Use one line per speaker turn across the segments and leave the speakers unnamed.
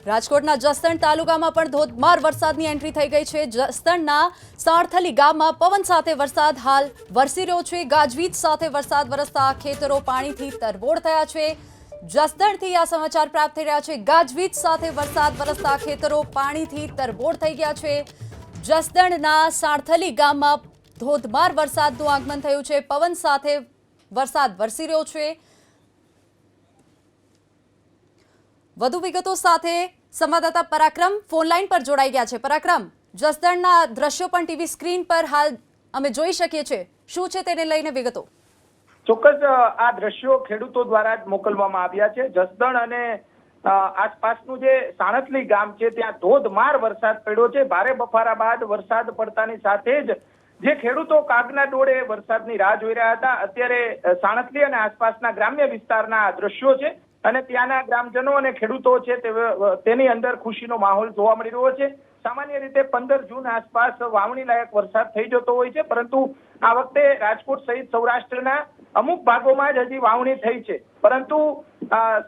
રાજકોટના જસદણ તાલુકામાં પણ ધોધમાર વરસાદની એન્ટ્રી થઈ ગઈ છે। જસદણના સાણથલી ગામમાં પવન સાથે વરસાદ હાલ વરસી રહ્યો છે। ગાજવીજ સાથે વરસાદ વરસતા ખેતરો પાણીથી તરબોળ થયા છે। જસદણથી આ સમાચાર પ્રાપ્ત થઈ રહ્યા છે। ગાજવીજ સાથે વરસાદ વરસતા ખેતરો પાણીથી તરબોળ થઈ ગયા છે। જસદણના સાણથલી ગામમાં ધોધમાર વરસાદનું આગમન થયું છે। પવન સાથે વરસાદ વરસી રહ્યો છે। વધુ વિગતો સાથે સંવાદદાતા પરાક્રમ ફોન લાઈન પર જોડાઈ ગયા છે। પરાક્રમ, જસદણના દ્રશ્યો પણ ટીવી સ્ક્રીન પર હાલ અમે જોઈ શકીએ છીએ। શું છે તેને લઈને વિગતો?
ચોક્કસ આ દ્રશ્યો ખેડૂતો દ્વારા જ મોકલવામાં આવ્યા છે। જસદણ અને આસપાસનું જે સાણથલી ગામ છે ત્યાં ધોધમાર વરસાદ પડ્યો છે। ભારે બફારા બાદ વરસાદ પડતાની સાથે જ જે ખેડૂતો કાગના ડોળે વરસાદની રાહ જોઈ રહ્યા હતા, અત્યારે સાણથલી અને આસપાસના ગ્રામ્ય વિસ્તારના દ્રશ્યો છે અને ત્યાંના ગ્રામજનો અને ખેડૂતો છે તેની અંદર ખુશીનો માહોલ જોવા મળી રહ્યો છે। સામાન્ય રીતે 15 જૂન આસપાસ વાવણી લાયક વરસાદ થઈ જતો હોય છે, પરંતુ આ વખતે રાજકોટ સહિત સૌરાષ્ટ્રના અમુક ભાગોમાં જ હજી વાવણી થઈ છે, પરંતુ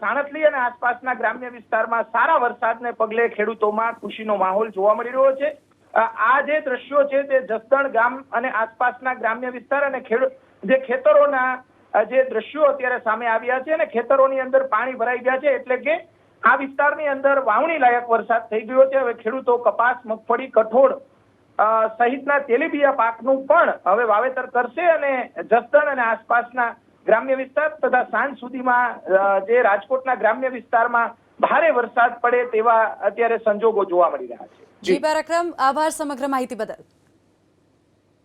સાણથલી અને આસપાસના ગ્રામ્ય વિસ્તારમાં સારા વરસાદને પગલે ખેડૂતોમાં ખુશીનો માહોલ જોવા મળી રહ્યો છે। આ જે દ્રશ્યો છે તે જસદણ ગામ અને આસપાસના ગ્રામ્ય વિસ્તાર અને જે ખેતરોના જે દ્રશ્યો અત્યારે સામે આવ્યા છે અને ખેતરોની અંદર પાણી ભરાઈ ગયા છે, એટલે કે આ વિસ્તારની અંદર વાવણી લાયક વરસાદ થઈ ગયો છે। હવે ખેડૂતો કપાસ, મગફળી, કઠોળ સહિતના તેલીબિયા પાકનું પણ હવે વાવેતર કરશે અને જસદણ અને આસપાસના ગ્રામ્ય વિસ્તાર તથા સાંજ સુધીમાં જે રાજકોટના ગ્રામ્ય વિસ્તારમાં ભારે વરસાદ પડે તેવા અત્યારે સંજોગો જોવા મળી રહ્યા છે।
જી પરાક્રમ, આભાર સમગ્ર માહિતી બદલ।